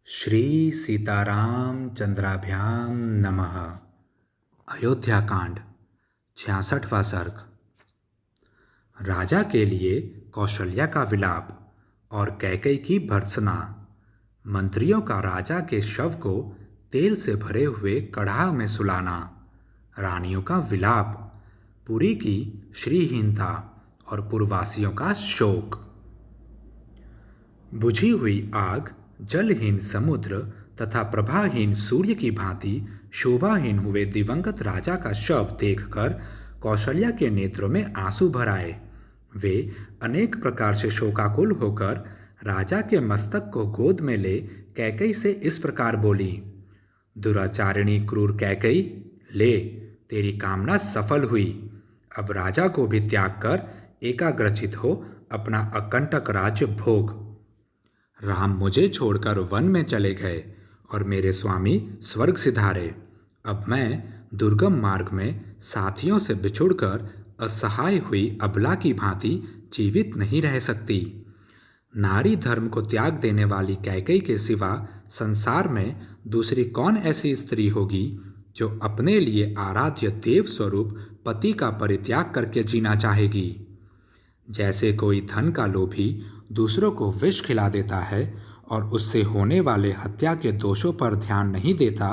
श्री सीताराम चंद्राभ्याम नमः। अयोध्या कांड 66वां सर्ग। राजा के लिए कौशल्या का विलाप और कैकेयी की भर्त्सना। मंत्रियों का राजा के शव को तेल से भरे हुए कड़ाह में सुलाना। रानियों का विलाप, पुरी की श्रीहीनता और पुरवासियों का शोक। बुझी हुई आग, जलहीन समुद्र तथा प्रभाहीन सूर्य की भांति शोभाहीन हुए दिवंगत राजा का शव देखकर कौशल्या के नेत्रों में आंसू भर आए। वे अनेक प्रकार से शोकाकुल होकर राजा के मस्तक को गोद में ले कैकेयी से इस प्रकार बोली। दुराचारिणी क्रूर कैकेयी, ले, तेरी कामना सफल हुई। अब राजा को भी त्याग कर एकाग्रचित हो अपना अकंटक राज्य भोग। राम मुझे छोड़कर वन में चले गए और मेरे स्वामी स्वर्ग सिधारे। अब मैं दुर्गम मार्ग में साथियों से बिछुड़कर असहाय हुई अबला की भांति जीवित नहीं रह सकती। नारी धर्म को त्याग देने वाली कैकेयी के सिवा संसार में दूसरी कौन ऐसी स्त्री होगी जो अपने लिए आराध्य देव स्वरूप पति का परित्याग करके जीना चाहेगी। जैसे कोई धन का लोभी दूसरों को विष खिला देता है और उससे होने वाले हत्या के दोषों पर ध्यान नहीं देता,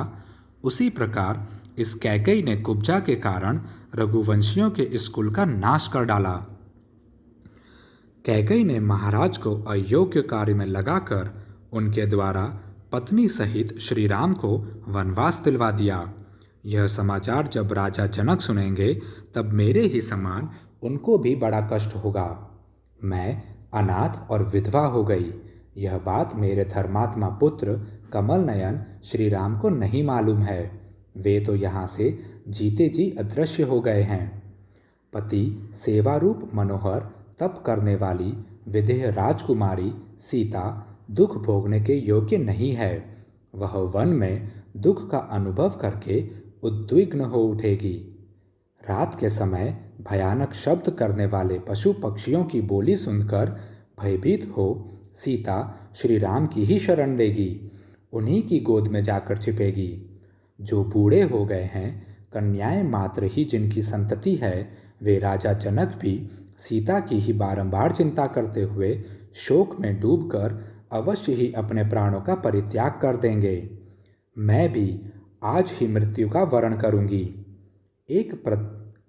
उसी प्रकार इस कैकेयी ने कुब्जा के कारण रघुवंशियों के इस कुल का नाश कर डाला। कैकेयी ने महाराज को अयोग्य कार्य में लगाकर उनके द्वारा पत्नी सहित श्री राम को वनवास दिलवा दिया। यह समाचार जब राजा जनक सुनेंगे तब मेरे ही समान उनको भी बड़ा कष्ट होगा। मैं अनाथ और विधवा हो गई। यह बात मेरे धर्मात्मा पुत्र कमल नयन श्री राम को नहीं मालूम है। वे तो यहाँ से जीते जी अदृश्य हो गए हैं। पति सेवा रूप मनोहर तप करने वाली विदेह राजकुमारी सीता दुख भोगने के योग्य नहीं है। वह वन में दुख का अनुभव करके उद्विग्न हो उठेगी। रात के समय भयानक शब्द करने वाले पशु पक्षियों की बोली सुनकर भयभीत हो सीता श्री राम की ही शरण लेगी। उन्हीं की गोद में जाकर छिपेगी। जो बूढ़े हो गए हैं, कन्याएं मात्र ही जिनकी संतति है, वे राजा जनक भी सीता की ही बारंबार चिंता करते हुए शोक में डूबकर अवश्य ही अपने प्राणों का परित्याग कर देंगे। मैं भी आज ही मृत्यु का वरण करूंगी।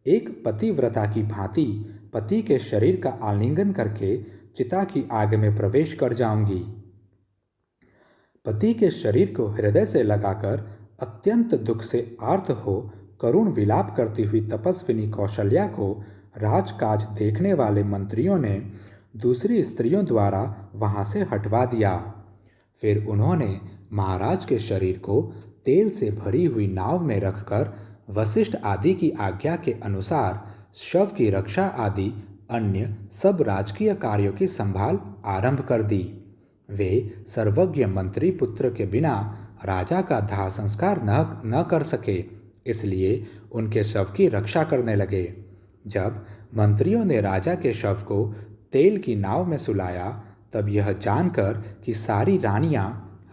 एक पतिव्रता की भांति पति के शरीर का आलिंगन करके चिता की आग में प्रवेश कर जाऊंगी। पति के शरीर को हृदय से लगाकर अत्यंत दुख से आर्त हो करुण विलाप करती हुई तपस्विनी कौशल्या को राजकाज देखने वाले मंत्रियों ने दूसरी स्त्रियों द्वारा वहां से हटवा दिया। फिर उन्होंने महाराज के शरीर को तेल से भरी हुई नाव में रखकर वशिष्ठ आदि की आज्ञा के अनुसार शव की रक्षा आदि अन्य सब राजकीय कार्यों की संभाल आरंभ कर दी। वे सर्वज्ञ मंत्री पुत्र के बिना राजा का दाह संस्कार न कर सके, इसलिए उनके शव की रक्षा करने लगे। जब मंत्रियों ने राजा के शव को तेल की नाव में सुलाया, तब यह जानकर कि सारी रानियां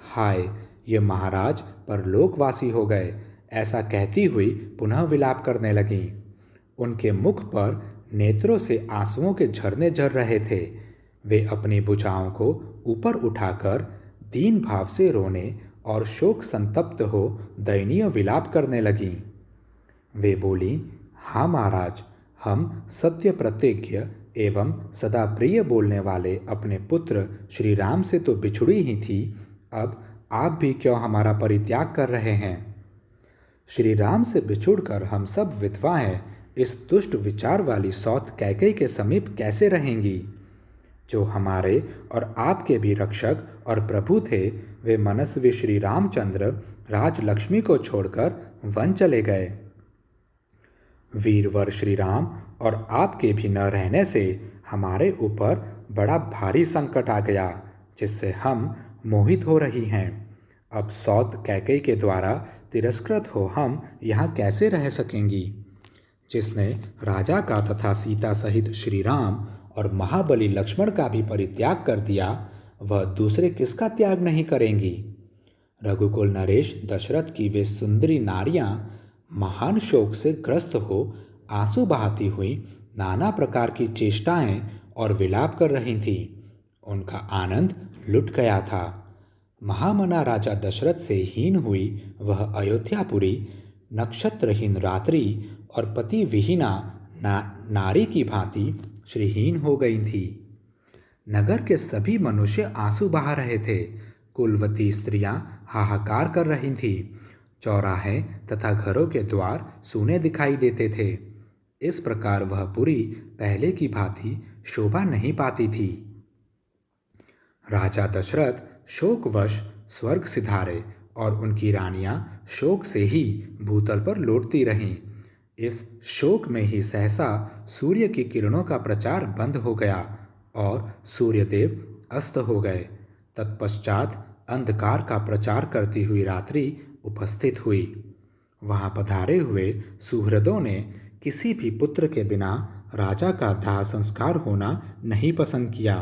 हाय ये महाराज परलोकवासी हो गए ऐसा कहती हुई पुनः विलाप करने लगीं। उनके मुख पर नेत्रों से आंसुओं के झरने झर रहे थे। वे अपनी भुजाओं को ऊपर उठाकर दीन भाव से रोने और शोक संतप्त हो दयनीय विलाप करने लगीं। वे बोली, हाँ महाराज, हम सत्य प्रतिज्ञ एवं सदा प्रिय बोलने वाले अपने पुत्र श्री राम से तो बिछुड़ी ही थी, अब आप भी क्यों हमारा परित्याग कर रहे हैं। श्री राम से बिछुड़कर हम सब विधवाएं इस दुष्ट विचार वाली सौत कैकेयी के समीप कैसे रहेंगी। जो हमारे और आपके भी रक्षक और प्रभु थे, वे मनस्वी श्री रामचंद्र राजलक्ष्मी को छोड़कर वन चले गए। वीरवर श्री राम और आपके भी न रहने से हमारे ऊपर बड़ा भारी संकट आ गया, जिससे हम मोहित हो रही हैं। अब सौत कैकेयी के द्वारा तिरस्कृत हो हम यहाँ कैसे रह सकेंगी। जिसने राजा का तथा सीता सहित श्री राम और महाबली लक्ष्मण का भी परित्याग कर दिया, वह दूसरे किसका त्याग नहीं करेंगी। रघुकुल नरेश दशरथ की वे सुंदरी नारियां महान शोक से ग्रस्त हो आंसू बहाती हुई नाना प्रकार की चेष्टाएं और विलाप कर रही थीं। उनका आनंद लुट गया था। महामना राजा दशरथ से हीन हुई वह अयोध्यापुरी नक्षत्रहीन रात्रि और पति विहीना नारी की भांति श्रीहीन हो गई थी। नगर के सभी मनुष्य आंसू बहा रहे थे। कुलवती स्त्रियां हाहाकार कर रही थीं। चौराहे तथा घरों के द्वार सूने दिखाई देते थे। इस प्रकार वह पुरी पहले की भांति शोभा नहीं पाती थी। राजा दशरथ शोकवश स्वर्ग सिधारे और उनकी रानियां शोक से ही भूतल पर लौटती रहीं। इस शोक में ही सहसा सूर्य की किरणों का प्रचार बंद हो गया और सूर्यदेव अस्त हो गए। तत्पश्चात अंधकार का प्रचार करती हुई रात्रि उपस्थित हुई। वहां पधारे हुए सुहृदों ने किसी भी पुत्र के बिना राजा का दाह संस्कार होना नहीं पसंद किया।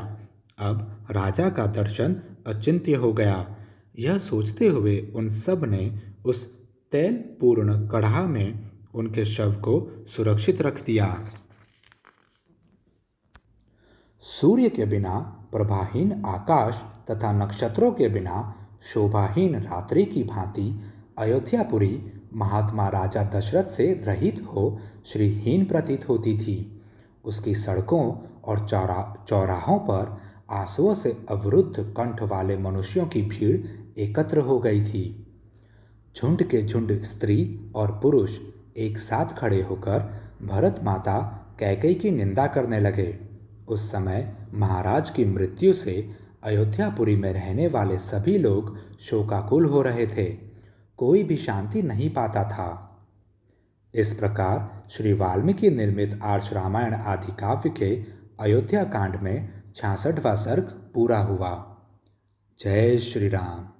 अब राजा का दर्शन अचिंत्य हो गया। यह सोचते हुए उन सब ने उस तेल पूर्ण कढ़ा में उनके शव को सुरक्षित रख दिया। सूर्य के बिना प्रभाहीन आकाश तथा नक्षत्रों के बिना शोभाहीन रात्रि की भांति अयोध्यापुरी महात्मा राजा दशरथ से रहित हो श्रीहीन प्रतीत होती थी। उसकी सड़कों और चौराहों पर आंसुओं से अवरुद्ध कंठ वाले मनुष्यों की भीड़ एकत्र हो गई थी। झुंड के झुंड स्त्री और पुरुष एक साथ खड़े होकर भरत माता कैकेयी की निंदा करने लगे। उस समय महाराज की मृत्यु से अयोध्यापुरी में रहने वाले सभी लोग शोकाकुल हो रहे थे। कोई भी शांति नहीं पाता था। इस प्रकार श्री वाल्मीकि निर्मित आर्ष रामायण आदि काव्य के अयोध्या कांड में 66वां सर्ग पूरा हुआ। जय श्री राम।